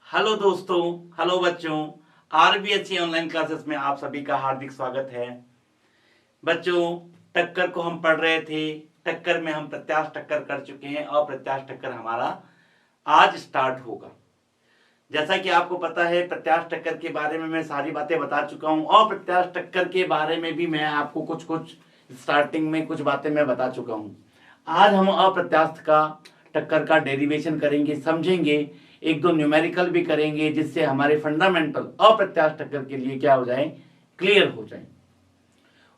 Hello दोस्तों, hello बच्चों। RBSC online classes में आप सभी का हार्दिक स्वागत है। बच्चों, टक्कर को हम पढ़ रहे थे। टक्कर में हम प्रत्याश टक्कर कर चुके हैं और प्रत्याश टक्कर हमारा आज स्टार्ट होगा। जैसा कि आपको पता है, प्रत्याश टक्कर के बारे में मैं सारी बातें बता चुका हूं और प्रत्याश टक्कर के बारे में भी मैं आपको कुछ स्टार्टिंग में कुछ बातें मैं बता चुका हूं। आज हम अप्रत्यास्थ का टक्कर का डेरिवेशन करेंगे, समझेंगे, एक दो न्यूमेरिकल भी करेंगे, जिससे हमारे फंडामेंटल अप्रत्यास्थ टक्कर के लिए क्या हो जाए, क्लियर हो जाए।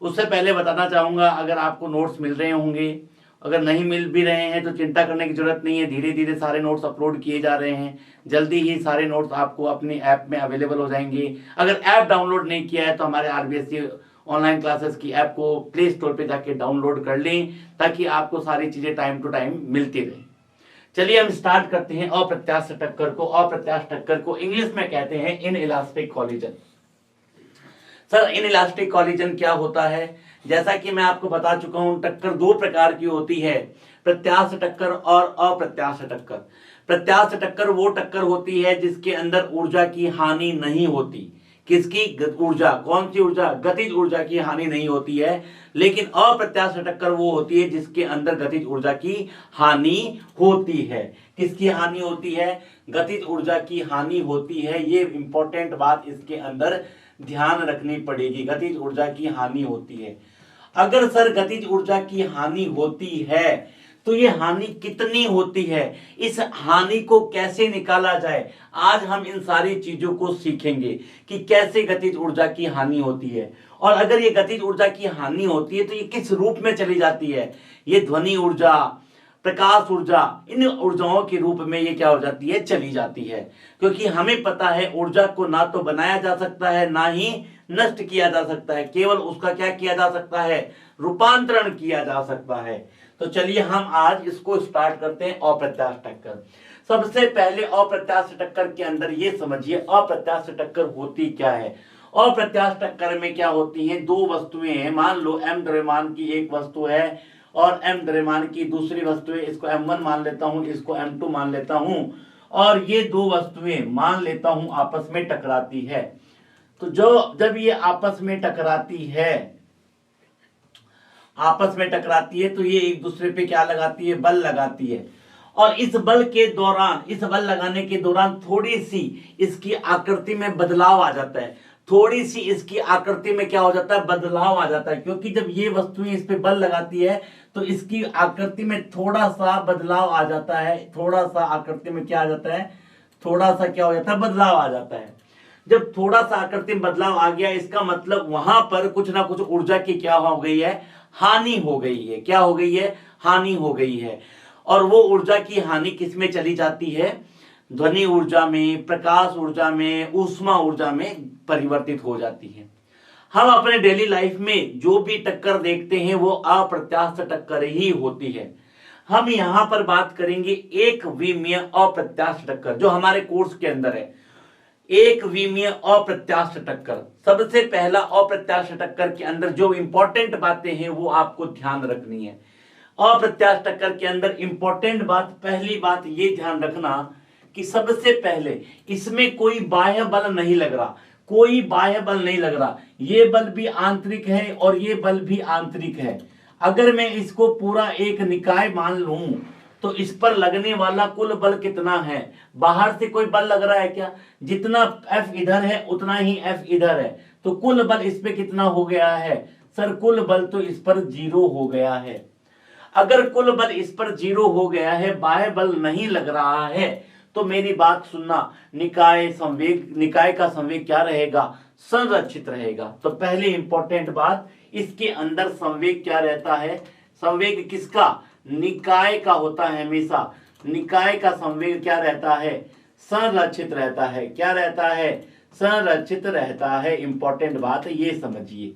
उससे पहले बताना चाहूंगा, अगर आपको नोट्स मिल रहे होंगे, अगर नहीं मिल भी रहे हैं तो चिंता करने की जरूरत नहीं है। धीरे धीरे सारे नोट्स अपलोड किए जा रहे हैं। जल्दी ही सारे नोट्स आपको अपनी ऐप में अवेलेबल हो जाएंगे। अगर ऐप डाउनलोड नहीं किया है तो हमारे आरबीएससी ऑनलाइन क्लासेस की ऐप को प्ले स्टोर पे जाके डाउनलोड कर लें, ताकि आपको सारी चीजें टाइम टू टाइम मिलती रहे। चलिए हम स्टार्ट करते हैं अप्रत्यास्थ टक्कर को। अप्रत्यास्थ टक्कर को इंग्लिश में कहते हैं inelastic collision. Sir, inelastic collision क्या होता है? जैसा कि मैं आपको बता चुका हूं, टक्कर दो प्रकार की होती है, प्रत्यास्थ टक्कर और अप्रत्यास्थ टक्कर। प्रत्यास्थ टक्कर वो टक्कर होती है जिसके अंदर ऊर्जा की हानि नहीं होती। किसकी? ऊर्जा। कौन सी ऊर्जा? गतिज ऊर्जा की हानि नहीं होती है। लेकिन अप्रत्यास्थ टक्कर वो होती है जिसके अंदर गतिज ऊर्जा की हानि होती है। किसकी हानि होती है? गतिज ऊर्जा की हानि होती है। ये इंपॉर्टेंट बात इसके अंदर ध्यान रखनी पड़ेगी। गतिज ऊर्जा की हानि होती है। अगर सर गतिज ऊर्जा की हानि होती है तो ये हानि कितनी होती है, इस हानि को कैसे निकाला जाए, आज हम इन सारी चीजों को सीखेंगे कि कैसे गतिज ऊर्जा की हानि होती है। और अगर ये गतिज ऊर्जा की हानि होती है तो ये किस रूप में चली जाती है। ये ध्वनि ऊर्जा, प्रकाश ऊर्जा, इन ऊर्जाओं के रूप में ये क्या हो जाती है, चली जाती है। क्योंकि हमें पता है ऊर्जा को ना तो बनाया जा सकता है ना ही नष्ट किया जा सकता है, केवल उसका क्या किया जा सकता है, रूपांतरण किया जा सकता है। तो चलिए हम आज इसको स्टार्ट करते हैं, अप्रत्यास्थ टक्कर। सबसे पहले अप्रत्यास्थ टक्कर के अंदर ये समझिए अप्रत्यास्थ टक्कर होती क्या है। अप्रत्यास्थ टक्कर में क्या होती हैं, दो वस्तुएं हैं। मान लो m द्रव्यमान की एक वस्तु है और m द्रव्यमान की दूसरी वस्तु है। इसको m1 मान लेता हूं, इसको m2 मान लेता हूं, और ये दो वस्तुएं मान लेता हूं आपस में टकराती है। तो जब ये आपस में टकराती है तो ये एक दूसरे पे क्या लगाती है, बल लगाती है। और इस बल लगाने के दौरान थोड़ी सी इसकी आकृति में बदलाव आ जाता है। थोड़ी सी इसकी आकृति में क्या हो जाता है, बदलाव आ जाता है। क्योंकि जब ये वस्तुएं इस पे बल लगाती है तो इसकी आकृति में थोड़ा सा बदलाव आ जाता है। थोड़ा सा आकृति में क्या आ जाता है, थोड़ा सा क्या हो जाता है, बदलाव आ जाता है। जब थोड़ा सा आकृति में बदलाव आ गया, इसका मतलब वहां पर कुछ ना कुछ ऊर्जा की क्या हो गई है, हानि हो गई है। क्या हो गई है, हानि हो गई है। और वो ऊर्जा की हानि किस में चली जाती है, ध्वनि ऊर्जा में, प्रकाश ऊर्जा में, ऊष्मा ऊर्जा में परिवर्तित हो जाती है। हम अपने डेली लाइफ में जो भी टक्कर देखते हैं वो अप्रत्यास्थ टक्कर ही होती है। हम यहां पर बात करेंगे एक विमीय अप्रत्यास्थ टक्कर, जो हमारे कोर्स के अंदर है। एक विमीय अप्रत्यास्थ टक्कर, सबसे पहला अप्रत्यास्थ टक्कर के अंदर जो इंपॉर्टेंट बातें हैं वो आपको ध्यान रखनी है। अप्रत्यास्थ टक्कर के अंदर इंपॉर्टेंट बात, पहली बात ये ध्यान रखना कि सबसे पहले इसमें कोई बाह्य बल नहीं लग रहा, कोई बाह्य बल नहीं लग रहा। ये बल भी आंतरिक है और ये बल भी आंतरिक है। अगर मैं इसको पूरा एक निकाय मान लूं तो इस पर लगने वाला कुल बल कितना है, बाहर से कोई बल लग रहा है क्या? जितना F इधर है उतना ही F इधर है, तो कुल बल इस पे कितना हो गया है सर? कुल बल तो इस पर 0 हो गया है। अगर कुल बल इस पर 0 हो गया है, बाह्य बल नहीं लग रहा है, तो मेरी बात सुनना, निकाय का संवेग क्या रहेगा, संरक्षित रहेगा। तो पहली इंपॉर्टेंट बात, इसके अंदर संवेग क्या रहता है, संवेग किसका, निकाय का होता है। हमेशा निकाय का संवेग क्या रहता है, संरक्षित रहता है। क्या रहता है, संरक्षित रहता है। इंपॉर्टेंट बात ये समझिए।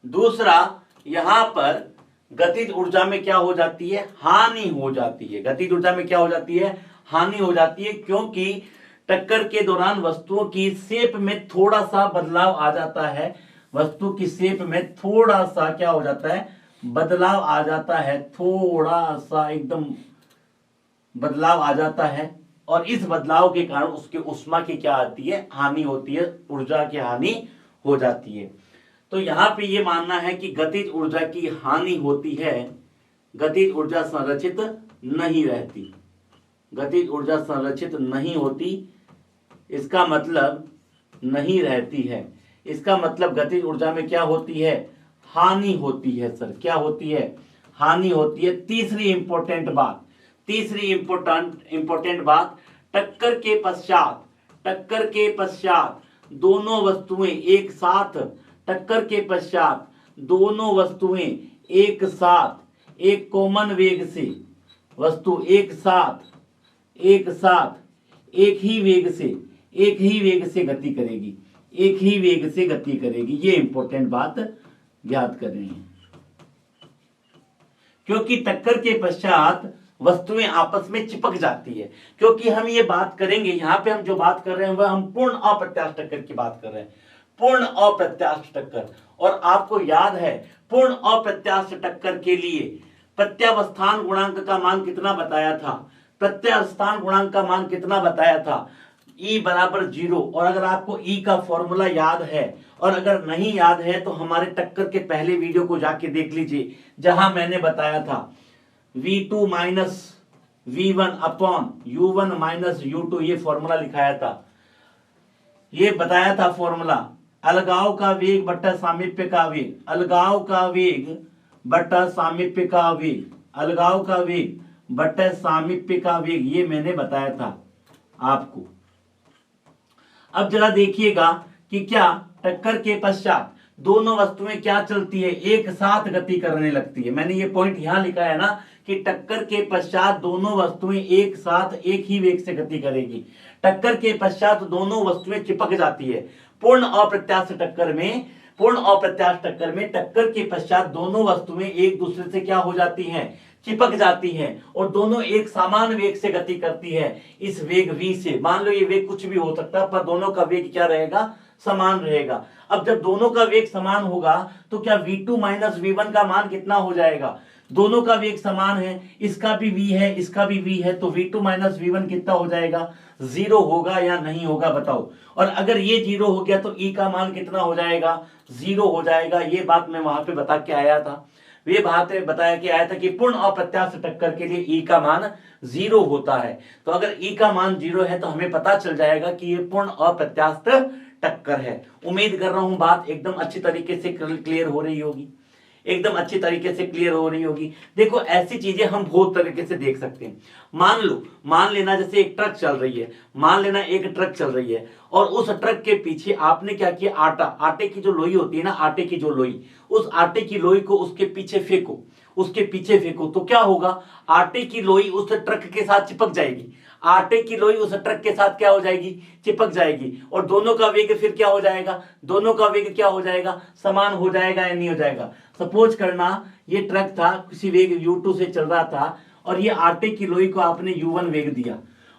दूसरा, यहां पर गतिज ऊर्जा में क्या हो जाती है, हानि हो जाती है। गतिज ऊर्जा में क्या हो जाती है, हानि हो जाती है, क्योंकि टक्कर के दौरान वस्तुओं की शेप में थोड़ा सा बदलाव आ जाता है। वस्तु की शेप में थोड़ा सा क्या हो जाता है, बदलाव आ जाता है। थोड़ा सा एकदम बदलाव आ जाता है। और इस बदलाव के कारण उसके ऊष्मा की क्या आती है, हानि होती है, ऊर्जा की हानि हो जाती है। तो यहां पे ये मानना है कि गतिज ऊर्जा की हानि होती है, गतिज ऊर्जा संरक्षित नहीं रहती, गतिज ऊर्जा संरक्षित नहीं होती, इसका मतलब नहीं रहती है, इसका मतलब गतिज ऊर्जा में क्या होती है, हानि होती है। सर क्या होती है, हानि होती है। तीसरी इंपॉर्टेंट बात, तीसरी इंपॉर्टेंट बात, टक्कर के पश्चात, टक्कर के पश्चात दोनों वस्तुएं एक साथ, टक्कर के पश्चात दोनों वस्तुएं एक साथ एक कॉमन वेग से, वस्तु एक साथ एक ही वेग से, एक ही वेग से गति करेगी, एक ही वेग से गति करेगी। ये इंपॉर्टेंट बात याद करनी है, क्योंकि टक्कर के पश्चात वस्तुएं आपस में चिपक जाती है। क्योंकि हम ये बात करेंगे, यहां पे हम जो बात कर रहे हैं वह हम पूर्ण अप्रत्यास्थ टक्कर की बात कर रहे हैं, पूर्ण अप्रत्यास्थ टक्कर। और आपको याद है पूर्ण अप्रत्यास्थ टक्कर के लिए प्रत्यावस्थान गुणांक का मान कितना बताया था, प्रत्यावस्थान गुणांक का मान कितना बताया था, E बराबर 0। और अगर आपको E का फॉर्मूला याद है और अगर नहीं याद है तो हमारे टक्कर के पहले वीडियो को जाके देख लीजिए, जहां मैंने बताया था V2 minus V1 upon U1 minus U2, ये फॉर्मूला लिखाया था, ये बताया था फॉर्मूला, अलगाव का वेग बट्टा सामीप्य का वेग, अलगाव का वेग बट्टा सामीप्य का वेग, अलगाव का वेग बट्टा सामीप्य का वेग, ये मैंने बताया था आपको। अब जरा देखिएगा कि क्या टक्कर के पश्चात दोनों वस्तुएं क्या चलती है, एक साथ गति करने लगती है। मैंने ये पॉइंट यहां लिखा है ना कि टक्कर के पश्चात दोनों वस्तुएं एक साथ एक ही वेग से गति करेगी, टक्कर के पश्चात दोनों वस्तुएं चिपक जाती है। पूर्ण अप्रत्यास्थ टक्कर में, पूर्ण अप्रत्यास्थ टक्कर में टक्कर के पश्चात दोनों वस्तुएं एक दूसरे से क्या हो जाती हैं, चिपक जाती हैं और दोनों एक समान वेग से गति करती है, इस वेग v से। मान लो ये वेग कुछ भी हो सकता है पर दोनों का वेग क्या रहेगा, समान रहेगा। अब जब दोनों का वेग समान होगा तो क्या v2 माइनस v1 का मान कितना हो जाएगा, दोनों का वेग समान है, इसका भी v है इसका भी v है, तो v2 माइनस v1 कितना हो जाएगा, 0 होगा या नहीं होगा बताओ। और अगर ये 0 हो गया तो E का मान कितना हो जाएगा, 0 हो जाएगा। ये बात मैं वहां पे बता के आया था, ये बात बताया कि आया था कि पूर्ण अप्रत्यास्थ टक्कर के लिए E का मान 0 होता है। तो अगर E का मान 0 है तो हमें पता चल जाएगा कि ये पूर्ण अप्रत्यास्थ टक्कर है। उम्मीद कर रहा हूं बात एकदम अच्छी तरीके से क्लियर हो रही होगी, एकदम अच्छी तरीके से क्लियर हो रही होगी। देखो ऐसी चीजें हम बहुत तरीके से देख सकते हैं। मान लेना जैसे एक ट्रक चल रही है, मान लेना एक ट्रक चल रही है और उस ट्रक के पीछे आपने क्या किया, आटे की जो लोई होती है ना, आटे की जो लोई, उस आटे की लोई को उसके पीछे फेंको, उसके पीछे फेंको तो क्या होगा, आटे की लोई उस ट्रक के साथ चिपक जाएगी, आटे की लोई उस ट्रक के साथ क्या हो जाएगी, चिपक जाएगी और दोनों का वेग फिर क्या हो जाएगा, दोनों का वेग क्या हो जाएगा, समान हो जाएगा या नहीं हो जाएगा। सपोज करना ये ट्रक था, किसी वेग U2 से चल रहा था और ये आटे की लोई को आपने U1 वेग दिया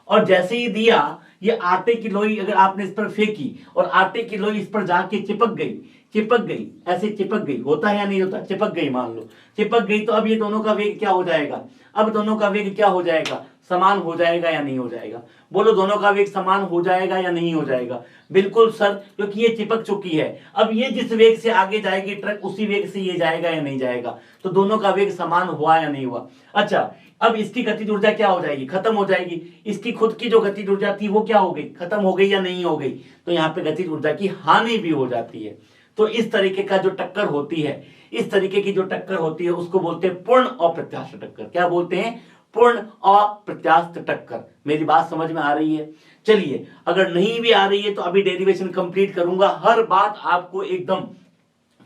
और जैसे ही दिया ये आटे की लोई अगर आपने इस पर फेंकी और आटे की लोई इस पर जाके चिपक गई, ऐसे चिपक गई, होता है या नहीं होता, चिपक गई, मान लो चिपक गई, तो अब ये दोनों का वेग क्या हो जाएगा, अब दोनों का वेग क्या हो जाएगा, समान हो जाएगा या नहीं हो जाएगा। बोलो दोनों का वेग समान हो जाएगा या नहीं हो जाएगा। बिल्कुल सर, क्योंकि ये चिपक चुकी है, अब ये जिस वेग से आगे जाएगी ट्रक उसी वेग से ये जाएगा या नहीं जाएगा, तो दोनों का वेग समान हुआ या नहीं हुआ। अच्छा अब इसकी गतिज ऊर्जा क्या हो जाएगी, खत्म हो जाएगी, इसकी खुद की जो गतिज ऊर्जा थी वो क्या हो गई, खत्म हो गई या नहीं हो गई, तो यहाँ पे गतिज ऊर्जा की हानि भी हो जाती है। तो इस तरीके का जो टक्कर होती है, इस तरीके की जो टक्कर होती है उसको बोलते हैं पूर्ण अप्रत्यास्थ टक्कर। क्या बोलते हैं, पूर्ण अप्रत्यास्थ टक्कर। मेरी बात समझ में आ रही है। चलिए अगर नहीं भी आ रही है तो अभी डेरिवेशन कंप्लीट करूंगा, हर बात आपको एकदम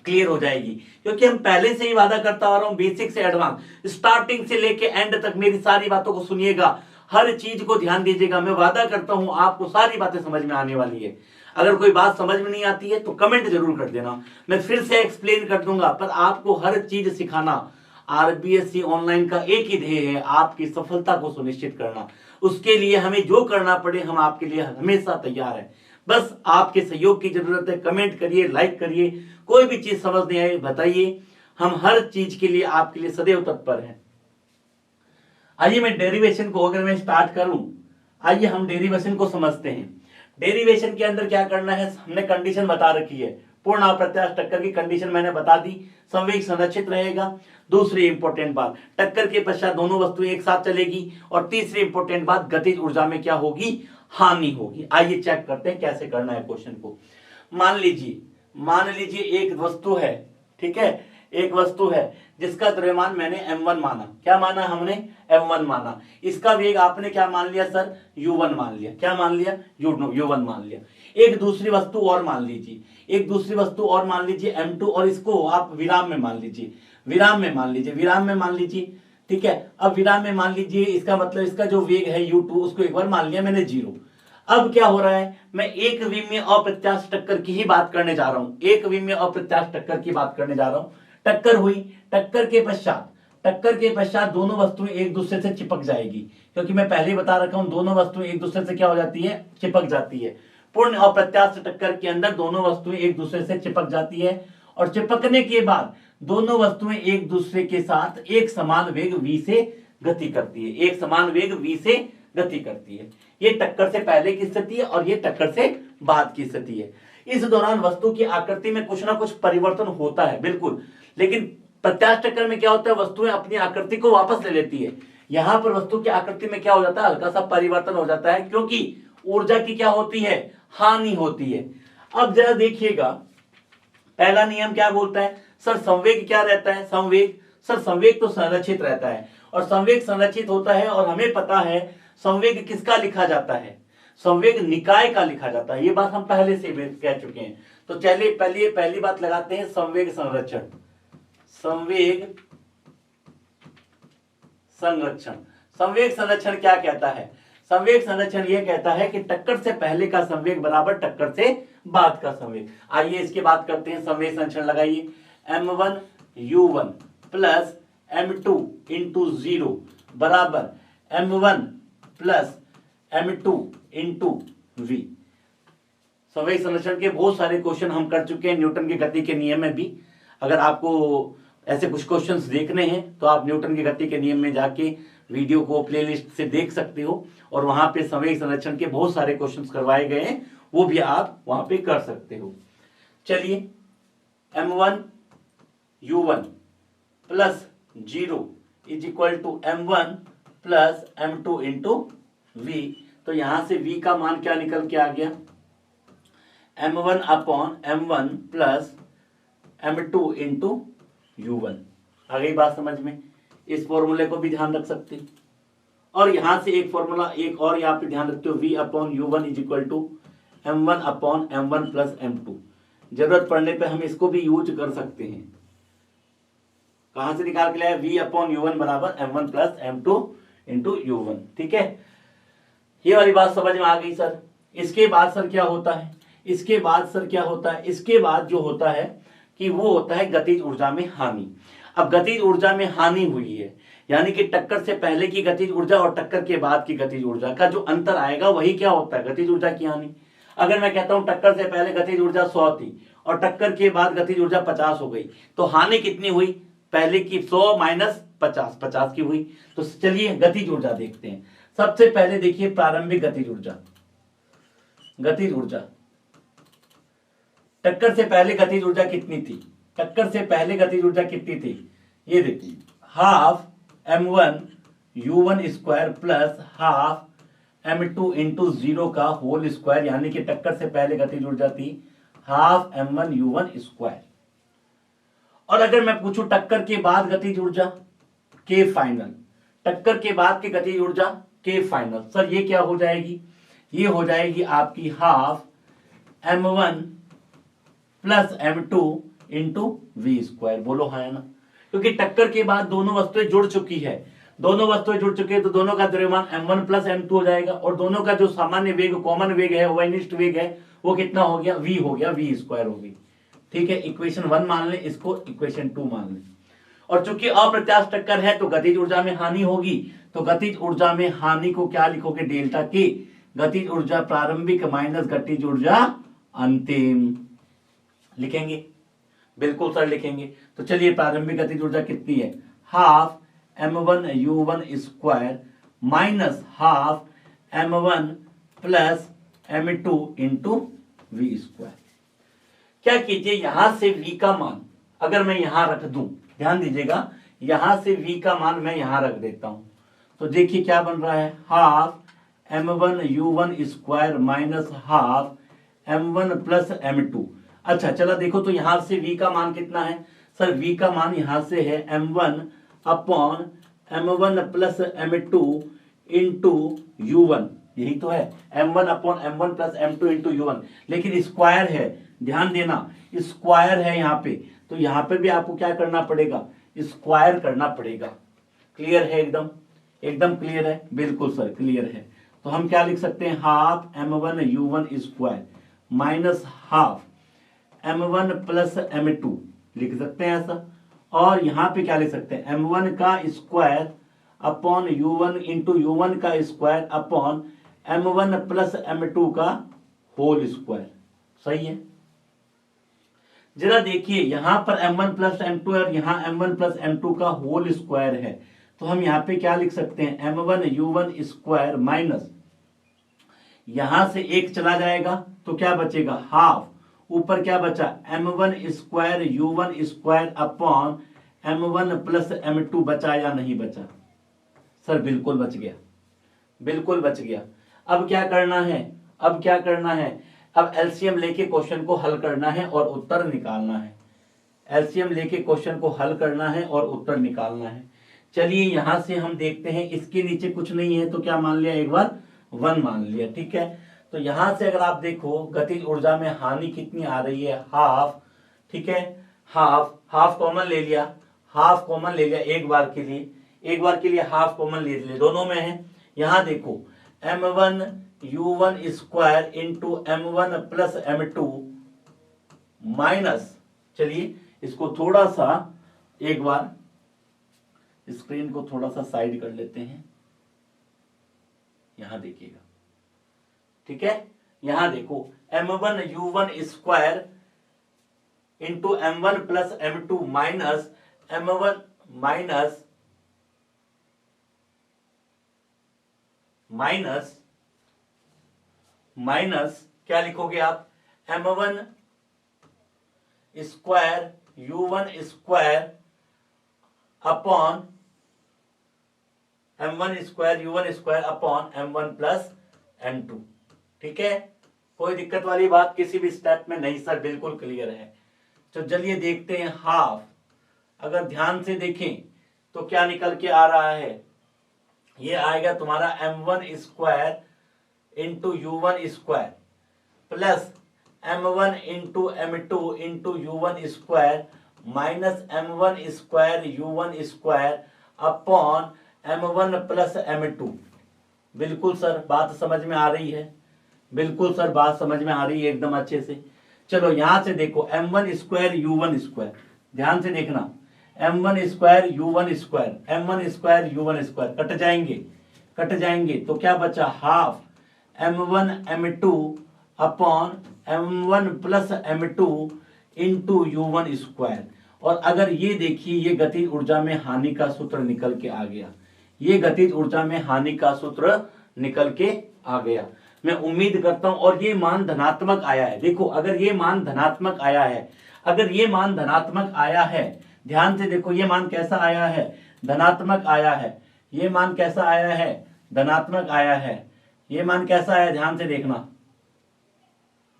क्लियर हो जाएगी, क्योंकि हम पहले से ही वादा करता आ रहा हूं, बेसिक से एडवांस, स्टार्टिंग से लेके एंड तक मेरी सारी बातों को सुनिएगा, हर चीज को ध्यान दीजिएगा। मैं वादा करता हूं आपको सारी बातें समझ में आने वाली है। अगर कोई बात समझ में नहीं आती है तो कमेंट जरूर कर देना, मैं फिर से एक्सप्लेन कर दूंगा, पर आपको हर चीज सिखाना आरबीएससी ऑनलाइन का एक ही ध्येय है, आपकी सफलता को सुनिश्चित करना। उसके लिए हमें जो करना पड़े हम आपके लिए हमेशा तैयार हैं। बस आपके सहयोग की जरूरत है। कमेंट करिए, लाइक करिए, कोई भी चीज समझ नहीं आई बताइए, हम हर चीज के लिए आपके लिए सदैव तत्पर हैं। आइए मैं डेरिवेशन को अगर मैं स्टार्ट करूं आइए हम डेरिवेशन को समझते हैं। डेरिवेशन के अंदर क्या करना है, हमने कंडीशन बता रखी है, पूर्ण अप्रत्यास्थ टक्कर की कंडीशन मैंने बता दी, संवेग संरक्षित रहेगा। दूसरी इंपॉर्टेंट बात, टक्कर के पश्चात दोनों वस्तुएं एक साथ चलेगी। और तीसरी इंपॉर्टेंट बात, गतिज ऊर्जा में क्या होगी, हानि होगी। आइए चेक करते हैं कैसे करना है क्वेश्चन को। मान लीजिए एक वस्तु है, ठीक है, एक वस्तु है जिसका द्रव्यमान मैंने m1 माना। क्या माना हमने, m1 माना। इसका वेग आपने क्या मान लिया सर, u1 मान लिया। क्या मान लिया, u1 मान लिया। एक दूसरी वस्तु और मान लीजिए, m2, और इसको आप विराम में मान लीजिए, ठीक है। अब विराम में मान लीजिए, इसका मतलब इसका जो वेग है u2, उसको एक बार मान लिया मैंने 0। अब क्या हो रहा है, मैं एक विमीय अप्रत्यास्थ टक्कर की ही बात करने जा रहा हूं, टक्कर हुई, टक्कर के पश्चात दोनों वस्तुएं एक दूसरे से चिपक जाएगी, क्योंकि मैं पहले ही बता रखा हूं दोनों वस्तुएं एक दूसरे से क्या हो जाती है, चिपक जाती है। पूर्ण अप्रत्यास्थ टक्कर के अंदर दोनों वस्तुएं एक दूसरे से चिपक जाती है, और चिपकने के बाद दोनों वस्तुएं एक दूसरे के साथ एक समान वेग v से गति करती है। ये टक्कर से पहले की स्थिति है और ये टक्कर से बाद की स्थिति है। इस दौरान वस्तु की आकृति में कुछ ना कुछ परिवर्तन होता है, बिल्कुल, लेकिन प्रत्यास्थ टक्कर में क्या होता है, वस्तुएं अपनी आकृति को वापस ले लेती है। यहां पर वस्तु की आकृति में क्या हो जाता है, हल्का सा परिवर्तन हो जाता है, क्योंकि ऊर्जा की क्या होती है, हानि होती है। अब जरा देखिएगा, पहला नियम क्या बोलता है, सर संवेग क्या रहता है, संवेग तो संरक्षित रहता है, और संवेग संरक्षित होता है, और हमें पता है संवेग किसका लिखा जाता है, संवेग निकाय का लिखा जाता है। ये बात हम पहले से कह चुके हैं। तो चलिए पहली बात लगाते हैं, संवेग संरक्षण क्या कहता है, संवेग संरक्षण यह कहता है कि टक्कर से पहले का संवेग बराबर टक्कर से बाद का संवेग। आइए इसके बात करते हैं, संवेग संरक्षण लगाइए, m1 u1 plus m2 into 0 बराबर m1 plus m2 into v। संवेग संरक्षण के बहुत सारे क्वेश्चन हम कर चुके हैं न्यूटन की गति के नियम में भी। अगर आपको ऐसे कुछ क्वेश्चंस देखने हैं तो आप न्यूटन की गति के नियम में जाके वीडियो को प्लेलिस्ट से देख सकते हो, और वहां पे संवेग संरक्षण के बहुत सारे क्वेश्चंस करवाए गए हैं, वो भी आप वहां पे कर सकते हो। चलिए, m1 u1 plus 0 is equal to m1 plus m2 into v। तो यहां से v का मान क्या निकल के आ गया, m1 upon m1 plus m2 into u1। आ गई बात समझ में। इस फॉर्मूले को भी ध्यान रख सकते हैं, और यहां से एक फॉर्मूला एक और यहाँ पे ध्यान रखते हो, v upon u1 is equal to m1 upon m1 plus m2। जरूरत पड़ने पे हम इसको भी यूज कर सकते हैं। कहां से निकाल के लाया, v अपॉन u1 बराबर m1 plus m2 into u1। ठीक है, ये वाली बात समझ में आ गई सर। इसके बाद सर क्या होता है, इसके बाद जो होता है कि वो होता है गतिज ऊर्जा में हानि। अब गतिज ऊर्जा में हानि हुई है, यानी कि टक्कर से पहले की गतिज ऊर्जा और टक्कर के बाद की गतिज ऊर्जा का जो अंतर आएगा वही क्या होता है, गतिज ऊर्जा की हानि। अगर मैं कहता हूं टक्कर से पहले गतिज ऊर्जा 100 थी और टक्कर के बाद गतिज ऊर्जा 50 हो गई, तो हानि कितनी हुई, पहले की 100 माइनस 50 की हुई। तो चलिए गतिज ऊर्जा देखते हैं। सबसे पहले देखिए प्रारंभिक गतिज ऊर्जा, टक्कर से पहले गतिज ऊर्जा कितनी थी, ये देखिए, half m1 u1 square plus half m2 into 0 का होल स्क्वायर, यानी कि टक्कर से पहले गतिज ऊर्जा थी हाफ m1 u1 स्क्वायर। और अगर मैं पूछूं टक्कर के बाद गतिज ऊर्जा के फाइनल, टक्कर के बाद की गतिज ऊर्जा के फाइनल, सर ये क्या हो जाएगी, ये हो जाएगी आपकी half m1 plus m2 into v square. बोलो हाँ है ना, क्योंकि टक्कर के बाद दोनों वस्तुएं जुड़ चुकी है, तो दोनों का द्रव्यमान m1 प्लस m2 हो जाएगा, और दोनों का जो सामान्य वेग, कॉमन वेग है, वनिष्ठ वेग है, वो कितना हो गया, v हो गया, v स्क्वायर हो गई। ठीक है, इक्वेशन 1 मान लें, इसको इक्वेशन 2 मान लें। और चूंकि अप्रत्यास्थ टक्कर है तो गतिज ऊर्जा में हानि होगी, तो गतिज ऊर्जा में हानि को क्या लिखोगे, डेल्टा के, गतिज ऊर्जा प्रारंभिक माइनस गतिज ऊर्जा अंतिम लिखेंगे, बिल्कुल सर लिखेंगे। तो चलिए प्रारंभिक गतिज ऊर्जा कितनी है, half m1 u1 square minus half m1 plus m2 into v square. क्या कीजिए, यहां से v का मान अगर मैं यहां रख दूं, ध्यान दीजिएगा, यहां से v का मान मैं यहां रख देता हूं, तो देखिए क्या बन रहा है, half m1 u1 square minus half m1 plus m2। अच्छा चला देखो, तो यहां से v का मान कितना है सर, v का मान यहां से है m1 upon m1 plus m2 into u1, यही तो है, m1 upon m1 plus m2 into u1, लेकिन स्क्वायर है, ध्यान देना स्क्वायर है यहाँ पे, तो यहाँ पे भी आपको क्या करना पड़ेगा, स्क्वायर करना पड़ेगा। क्लियर है, एकदम एकदम क्लियर है, बिल्कुल सर क्लियर है। तो हम क्या लिख सकते हैं, half m1 u1 square minus half m1 plus m2 लिख सकते हैं ऐसा, और यहाँ पे क्या लिख सकते हैं, m1 का square upon u1 into u1 का square upon m1 plus m2 का होल स्क्वायर। सही है, जरा देखिए यहां पर m1 प्लस m2 और यहां m1 प्लस m2 का होल स्क्वायर है, तो हम यहाँ पे क्या लिख सकते हैं, m1 u1 स्क्वायर माइनस, यहां से एक चला जाएगा तो क्या बचेगा, हाफ, ऊपर क्या बचा, m1 square u1 square upon m1 plus m2 बचा या नहीं बचा, सर बिल्कुल बच गया, बिल्कुल बच गया। अब क्या करना है, अब क्या करना है, अब एलसीएम लेके क्वेश्चन को हल करना है और उत्तर निकालना है, एलसीएम लेके क्वेश्चन को हल करना है और उत्तर निकालना है। चलिए यहां से हम देखते हैं, इसके नीचे कुछ नहीं है तो क्या मान लिया, एक बार 1 मान लिया, ठीक है। तो यहां से अगर आप देखो गतिज ऊर्जा में हानि कितनी आ रही है, हाफ, ठीक है, हाफ, हाफ कॉमन ले लिया, हाफ कॉमन ले लिया एक बार के लिए, एक बार के लिए हाफ कॉमन ले लिया, दोनों में है। यहां देखो m1 u1 square into m1 plus m2 minus, चलिए इसको थोड़ा सा एक बार स्क्रीन को थोड़ा सा साइड कर लेते हैं, यहां देखिएगा, ठीक है, यहां देखो m1 u1 square into m1 plus m2 minus m1 minus minus minus क्या लिखोगे आप, m1 square u1 square upon m1 square u1 square upon m1 plus m2, ठीक है, कोई दिक्कत वाली बात किसी भी स्टेप में नहीं सर, बिल्कुल क्लियर है। तो चलिए देखते हैं, हाफ अगर ध्यान से देखें तो क्या निकल के आ रहा है, ये आएगा तुम्हारा m1 square into u1 square plus m1 into m2 into u1 square minus m1 square u1 square upon m1 plus m2। बिल्कुल सर बात समझ में आ रही है, बिल्कुल सर बात समझ में आ रही है एकदम अच्छे से। चलो यहां से देखो m1 स्क्वायर u1 स्क्वायर, ध्यान से देखना, m1 square u1 square, m1 square u1 square cut जाएंगे, कट जाएंगे, तो क्या बचा, half m1 m2 upon m1 plus m2 into u1 square. और अगर ये देखिए, ये गतिज ऊर्जा में हानि का सूत्र निकल के आ गया, ये गतिज ऊर्जा में हानि का सूत्र निकल के आ गया। मैं उम्मीद करता हूं, और ये मान धनात्मक आया है, देखो अगर ये मान धनात्मक आया है, अगर ये मान धनात्मक आया है, ध्यान से देखो ये मान कैसा आया है, धनात्मक आया है, ये मान कैसा आया है, धनात्मक आया है, ये मान कैसा आया, ध्यान से देखना,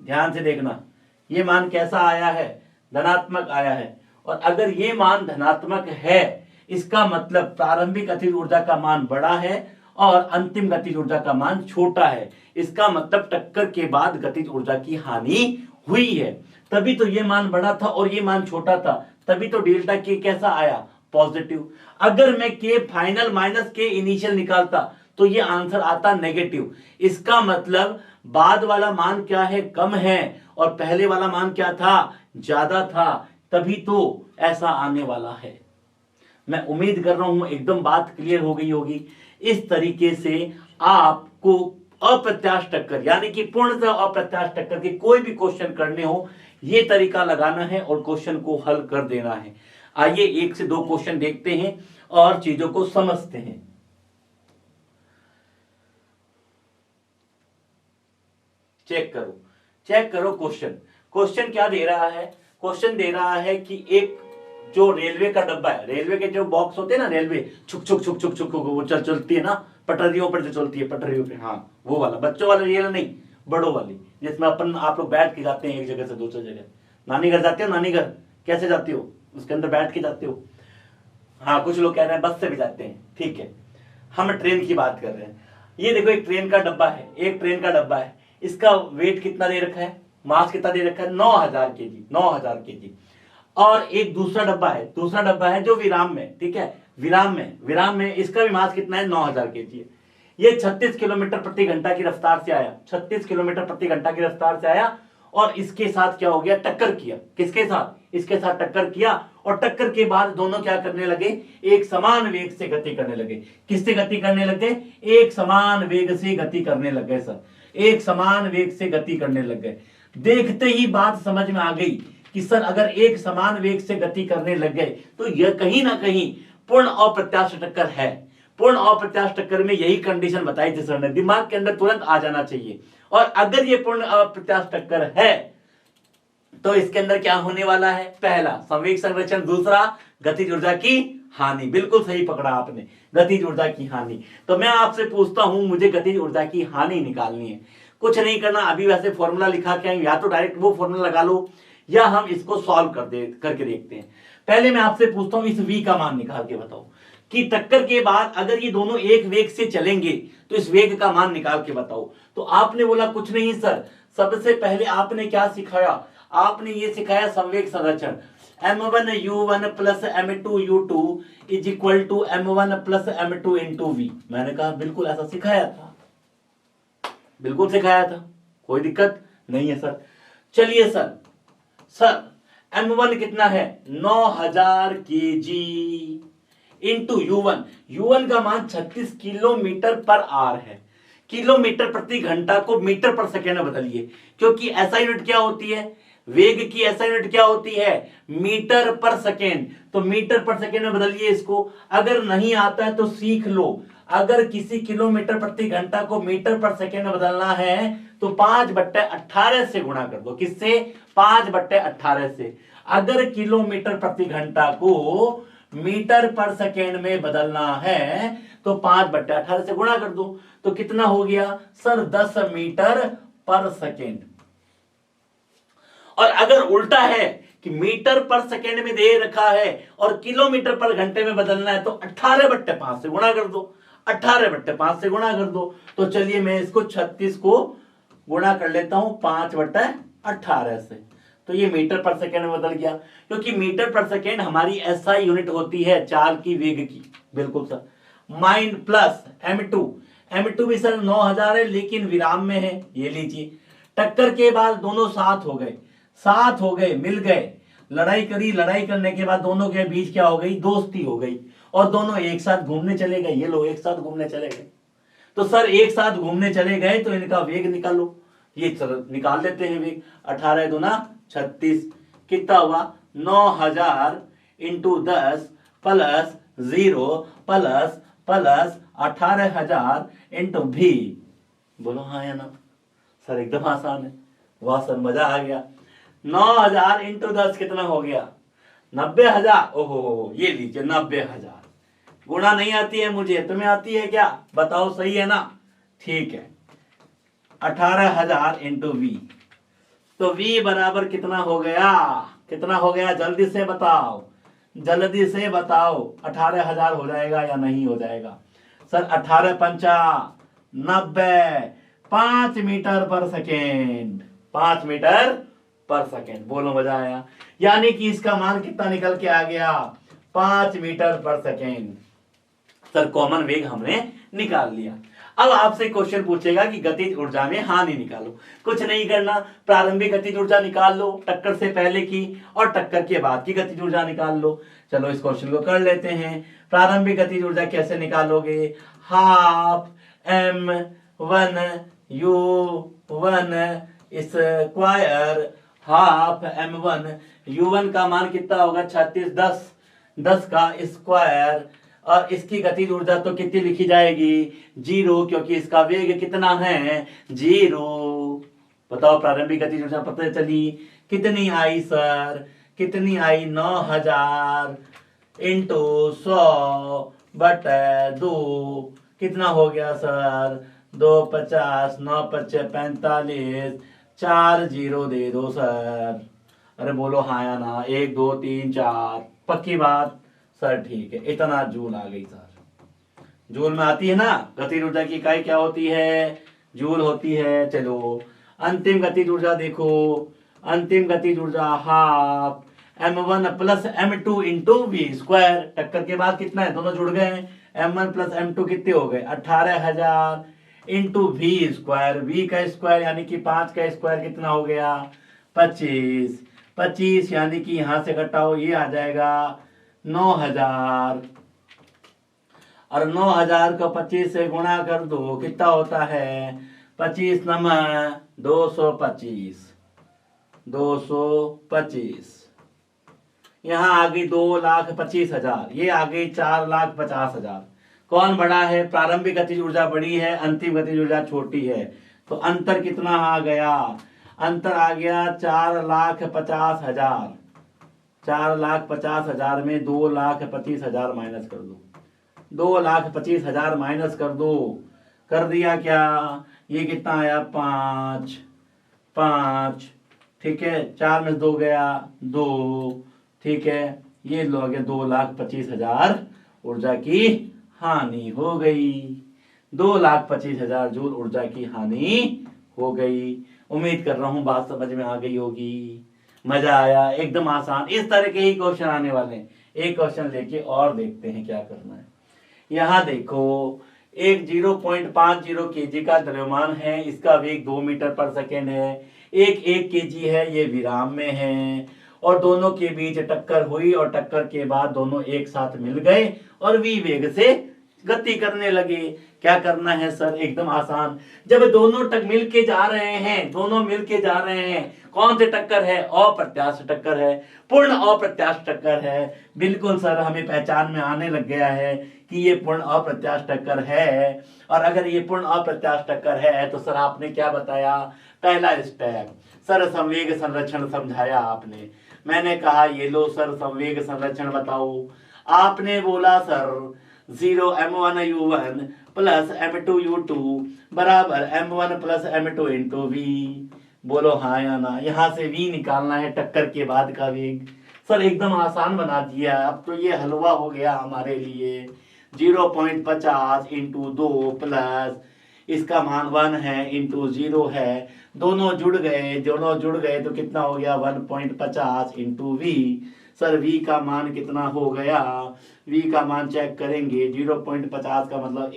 ध्यान से देखना, ये मान कैसा आया है, धनात्मक आया है। और अगर ये मान धनात्मक है, इसका मतलब प्रारंभिक गतिज ऊर्जा का मान बड़ा है और अंतिम गतिज ऊर्जा का मान छोटा है, इसका मतलब टक्कर के बाद गतिज ऊर्जा की हानि हुई है, तभी तो ये मान बड़ा था और ये मान छोटा था, तभी तो डेल्टा के कैसा आया, पॉजिटिव। अगर मैं के फाइनल माइनस के इनिशियल निकालता तो ये आंसर आता नेगेटिव, इसका मतलब बाद वाला मान क्या है, कम है, और पहले वाला मान क्या था, ज्यादा था, तभी तो ऐसा आने वाला है। मैं उम्मीद कर रहा हूं एकदम बात क्लियर हो गई होगी। इस तरीके से आपको अप्रत्याश टक्कर यानी कि पूर्णतः अप्रत्याश टक्कर के कोई भी क्वेश्चन करने हो, ये तरीका लगाना है और क्वेश्चन को हल कर देना है। आइए 1 से 2 क्वेश्चन देखते हैं और चीजों को समझते हैं। चेक करो क्वेश्चन क्या दे रहा है। क्वेश्चन दे रहा है कि एक जो रेलवे का डब्बा है, रेलवे के जो बॉक्स होते हैं ना, रेलवे छुक छुक छुक छुक छुक वो चलती है ना पटरियों पर, जो चलती है पटरियों पे, हाँ वो वाला, बच्चों वाला रेल नहीं, बड़ों वाली, जिसमें आप लोग बैठ के जाते हैं एक जगह से दूसरी जगह। नानी घर जाते हो, नानी घर कैसे जाते हो, उसके अंदर बैठ के जाते हो। हाँ कुछ लोग कह रहे हैं बस से भी जाते हैं, ठीक है, हम ट्रेन की बात कर रहे हैं। ये देखो एक ट्रेन का डब्बा है, इसका वेट कितना दे रखा है, मास कितना दे रखा है, 9000 केजी। और एक दूसरा डब्बा है जो विराम में, ठीक है, विराम में इसका भी मास कितना है, 9000 केजी है। ये 36 किलोमीटर प्रति घंटा की रफ्तार से आया, 36 किलोमीटर प्रति घंटा की रफ्तार से आया, और इसके साथ क्या हो गया, टक्कर किया। किसके साथ, इसके साथ टक्कर किया, और टक्कर के बाद दोनों क्या करने लगे, एक समान वेग से गति करने लगे। किससे गति करने लगे, एक समान वेग से गति करने लग गए सर, एक समान वेग से गति करने लग गए। देखते ही बात समझ में आ गई कि सर अगर एक समान वेग से गति करने लग गए तो यह कहीं ना कहीं पूर्ण अप्रत्याशित टक्कर है। पूर्ण अप्रत्याशित टक्कर में यही कंडीशन बताई थी सर ने, दिमाग के अंदर तुरंत आ जाना चाहिए। और अगर ये पूर्ण अप्रत्याशित टक्कर है तो इसके अंदर क्या होने वाला है, पहला संवेग संरक्षण, दूसरा गतिज ऊर्जा की हानि। बिल्कुल सही पकड़ा आपने, गतिज ऊर्जा की हानि। तो मैं आपसे पूछता हूं, मुझे गतिज ऊर्जा की हानि निकालनी है। कुछ नहीं करना, अभी वैसे फॉर्मूला लिखा के आए, या तो डायरेक्ट वो फॉर्मूला लगा लो या हम इसको सॉल्व करके देखते हैं। पहले मैं आपसे पूछता हूं, इस v का मान निकाल के बताओ कि टक्कर के बाद अगर ये दोनों एक वेग से चलेंगे तो इस वेग का मान निकाल के बताओ। तो आपने बोला कुछ नहीं सर, सबसे पहले आपने क्या सिखाया, आपने ये सिखाया संवेग संरक्षण, m1u1 plus m2u2 is equal to m1 plus m2 into v। मैंने कहा बिल्कुल ऐसा सिखाया था, बिल्कुल सिखाया था, कोई दिक्कत नहीं है सर। चलिए सर m1 कितना है, 9000 केजी इंटू u1 का मान 36 किलोमीटर पर आवर है। किलोमीटर प्रति घंटा को मीटर पर सेकेंड में बदलिए, क्योंकि ऐसा यूनिट क्या होती है, वेग की ऐसा यूनिट क्या होती है, मीटर पर सेकेंड। तो मीटर पर सेकेंड में बदलिए इसको। अगर नहीं आता है तो सीख लो, अगर किसी किलोमीटर प्रति घंटा को मीटर पर सेकेंड में बदलना है तो 5/18 से गुणा कर दो। किससे, 5/18 से। अगर किलोमीटर प्रति घंटा को मीटर पर सेकेंड में बदलना है तो 5/18 से गुणा कर दो। तो कितना हो गया सर, 10 मीटर पर सेकेंड। और अगर उल्टा है कि मीटर पर सेकेंड में दे रखा है और किलोमीटर पर घंटे में बदलना है तो 18/5 से गुणा कर दो, 18/5 से गुणा कर दो। तो चलिए मैं इसको 36 को गुणा कर लेता हूं 5/18 से, तो ये मीटर पर सेकेंड में बदल गया। क्योंकि मीटर पर सेकेंड हमारी एसआई यूनिट होती है चाल की वेग की। बिल्कुल सर। माइन प्लस m2 भी सर 9000 है लेकिन विराम में है, ये लीजिए। टक्कर के बाद दोनों साथ हो गए, मिल गए, लड़ाई करी, लड़ाई करने के बाद दोनों के बीच क्या हो गई, दोस्ती हो गई, और दोनों एक साथ घूमने चले गए। ये लोग एक साथ घूमने चले गए। तो सर एक साथ घूमने चले गए तो इनका वेग निकालो। ये सर निकाल लेते हैं वेग। 18 दूना 36, कितना हुआ, 9000 इंटू 10 प्लस 0 प्लस 18,000 इंटू भी। बोलो हाँ या ना सर, एकदम आसान है। वाह सर मजा आ गया। 9000 इंटू 10 कितना हो गया, 90,000। ओहो ये लीजिए 90,000। गुणा नहीं आती है मुझे, तुम्हें आती है क्या, बताओ, सही है ना, ठीक है। 18,000 इंटू वी, तो v बराबर कितना हो गया, जल्दी से बताओ, 18,000 हो जाएगा या नहीं हो जाएगा सर। 18×5 90, 5 मीटर पर सेकेंड, 5 मीटर पर सेकेंड। बोलो मजा आया। यानी कि इसका मान कितना निकल के आ गया, 5 मीटर पर सेकेंड। सर कॉमन वेग हमने निकाल लिया। अब आपसे क्वेश्चन पूछेगा कि गतिज ऊर्जा में हानि निकालो। कुछ नहीं करना, प्रारंभिक गतिज ऊर्जा निकाल लो, टक्कर से पहले की और टक्कर के बाद की गतिज ऊर्जा निकाल लो। चलो इस क्वेश्चन को कर लेते हैं। प्रारंभिक गतिज ऊर्जा कैसे निकालोगे, half m1u1 square, half m1u1 का मान कितना होगा 36, 10 का स्क्वायर, और इसकी गतिज ऊर्जा तो कितनी लिखी जाएगी, 0, क्योंकि इसका वेग कितना है 0। बताओ प्रारंभिक गतिज ऊर्जा पता चली कितनी आई सर, कितनी आई 9000 इंटू 100/2 कितना हो गया सर 250, 9×5 = 45, 4 0 दे दो सर। अरे बोलो हाँ या ना, 1 2 3 4 पक्की बात सर, ठीक है इतना जूल आ गई सर। जूल में आती है ना, गतिज ऊर्जा की इकाई क्या होती है, जूल होती है। चलो अंतिम गतिज ऊर्जा देखो, अंतिम गतिज ऊर्जा हाफ m1 + m2 × v²। टक्कर के बाद कितना है, दोनों जुड़ गए, m1 + m2 कितने हो गए 18000 × v², v का स्क्वायर यानी कि 5 का स्क्वायर कितना हो गया 25, 25 यानी कि यहां से घटाओ ये आ जाएगा 9000, और 9000 को 25 से गुणा कर दो कितना होता है 25 × 225, 225 यहाँ आ गई 2,25,000, ये आ गई 4,50,000। कौन बड़ा है, प्रारंभिक गतिज ऊर्जा बड़ी है, अंतिम गतिज ऊर्जा छोटी है, तो अंतर कितना आ गया, अंतर आ गया 4,50,000। 4,50,000 में 2,25,000 माइनस कर दो, 2,25,000 माइनस कर दो, कर दिया क्या, ये कितना आया 5, 5 ठीक है, 4 में 2 गया 2, ठीक है, ये लो गया 2,25,000 ऊर्जा की हानि हो गई, 2,25,000 जूल ऊर्जा की हानि हो गई। उम्मीद कर रहा हूं बात समझ में आ गई होगी, मजा आया, एकदम आसान। इस तरह के ही क्वेश्चन आने वाले हैं, एक क्वेश्चन लेके और देखते हैं क्या करना है। यहाँ देखो एक 0.50 kg का द्रव्यमान है, इसका वेग 2 मीटर/सेकेंड है, एक 1 kg है, ये विराम में है, और दोनों के बीच टक्कर हुई और टक्कर के बाद दोनों एक साथ मिल गए और v वेग से गति करने लगे। क्या करना है सर, एकदम आसान। जब दोनों मिल के जा रहे हैं, दोनों मिल के जा रहे हैं, कौन से टक्कर है, अप्रत्यास्थ टक्कर है, पूर्ण अप्रत्यास्थ टक्कर है। बिल्कुल सर, हमें पहचान में आने लग गया है कि ये पूर्ण अप्रत्यास्थ टक्कर है। और अगर ये पूर्ण अप्रत्यास्थ टक्कर है तो सर आपने क्या बताया, पहला स्टेप सर संवेग संरक्षण समझाया आपने। मैंने कहा ये लो सर संवेग संरक्षण बताओ, आपने बोला सर 0 m1u1 + m2u2 बराबर m1 + m2 × v। बोलो हाँ या ना, यहाँ से v निकालना है, टक्कर के बाद का वेग। सर एकदम आसान बना दिया, अब तो ये हलवा हो गया हमारे लिए। 0.50 × 2 प्लस इसका मान 1 है × 0 है, दोनों जुड़ गए तो कितना हो गया 1.50 × v। सर v का मान कितना हो गया, v का मान चेक करेंगे, 0.50 का मतलब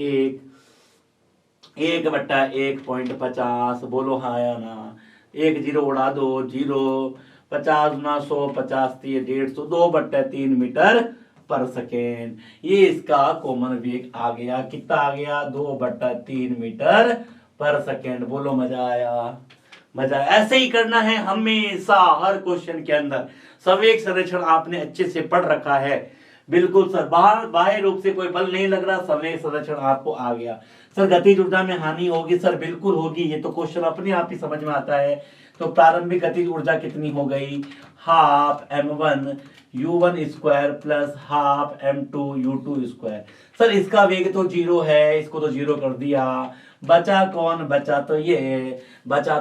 1/1.50। बोलो हाँ या ना, 1 0 उड़ा दो, 0 50 × 100 50 150, 2/3 मीटर/सेकेंड। ये इसका कॉमन वेग आ गया, कितना आ गया 2/3 मीटर/सेकेंड। बोलो मजा आया, मजा। ऐसे ही करना है हमेशा हर क्वेश्चन के अंदर। संवेग संरक्षण आपने अच्छे से पढ़ रखा है, बिल्कुल सर, बाह्य रूप से कोई बल नहीं लग रहा, संवेग संरक्षण आपको आ गया। सर गतिज ऊर्जा में हानि होगी, सर बिल्कुल होगी, ये तो क्वेश्चन अपने आप ही समझ में आता है। तो प्रारंभिक गतिज ऊर्जा कितनी हो गई, half m1u1² + half m2u2²। Sir इसका वेग तो 0 है, इसको तो 0 कर दिया, बचा कौन, बचा तो ये, बचा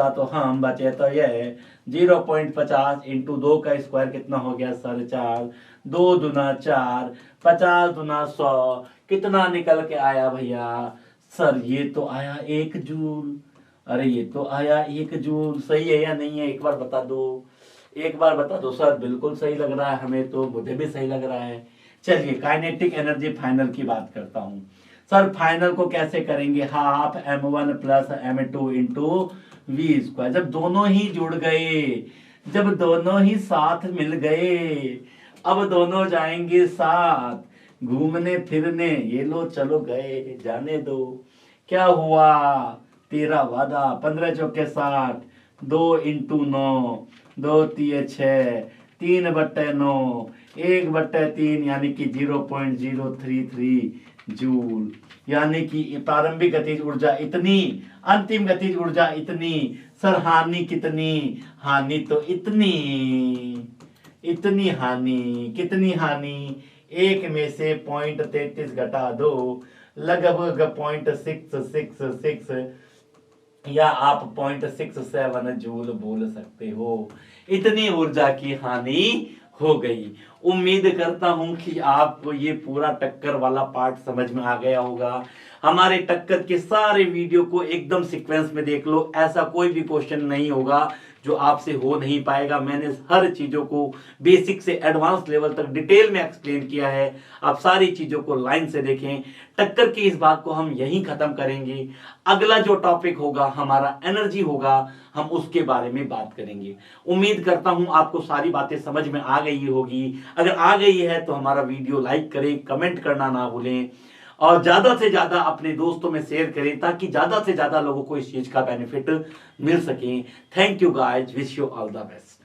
तो हम, बचे तो ये। 0.50 × 2 का स्क्वायर कितना हो गया सर 4, 2 दूना 4, 50 दूना 100, कितना निकल के आया भैया, सर ये तो आया 1 जूल। अरे ये तो आया 1 जूल, सही है या नहीं है, एक बार बता दो, एक बार बता दो सर। बिल्कुल सही लग रहा है हमें तो, मुझे भी सही लग रहा है। चलिए काइनेटिक एनर्जी फाइनल की बात करता हूं। सर फाइनल को कैसे करेंगे, हाफ m1 + m2 × v²। जब दोनों ही जुड़ गए, जब दोनों ही साथ मिल गए, अब दोनों जाएंगे साथ घूमने फिरने, ये लो चलो गए, जाने दो। क्या हुआ, तेरा वादा, 15 चौके 60, 2 × 9, 2 3 6, 3/9, 1/3 यानी कि 0.033 जूल, यानी कि प्रारंभिक गतिज ऊर्जा इतनी, अंतिम गतिज ऊर्जा इतनी। सर हानि कितनी? हानि तो इतनी, इतनी हानि। कितनी हानि? 1 में से 0.33 घटा दो, लगभग 0.666 या आप 0.67 जूल बोल सकते हो। इतनी ऊर्जा की हानि हो गई। उम्मीद करता हूं कि आपको ये पूरा टक्कर वाला पार्ट समझ में आ गया होगा। हमारे टक्कर के सारे वीडियो को एकदम सीक्वेंस में देख लो, ऐसा कोई भी क्वेश्चन नहीं होगा जो आपसे हो नहीं पाएगा। मैंने हर चीजों को बेसिक से एडवांस लेवल तक डिटेल में एक्सप्लेन किया है। आप सारी चीजों को लाइन से देखें। टक्कर के इस भाग को हम यहीं खत्म करेंगे। अगला जो टॉपिक होगा हमारा एनर्जी होगा, हम उसके बारे में बात करेंगे। उम्मीद करता हूं आपको सारी बातें समझ में आ गई होगी। अगर आ गई है तो हमारा वीडियो लाइक करें, कमेंट करना ना भूलें और ज्यादा से ज्यादा अपने दोस्तों में शेयर करें ताकि ज्यादा से ज्यादा लोगों को इस चीज का बेनिफिट मिल सके। Thank you guys, wish you all the best.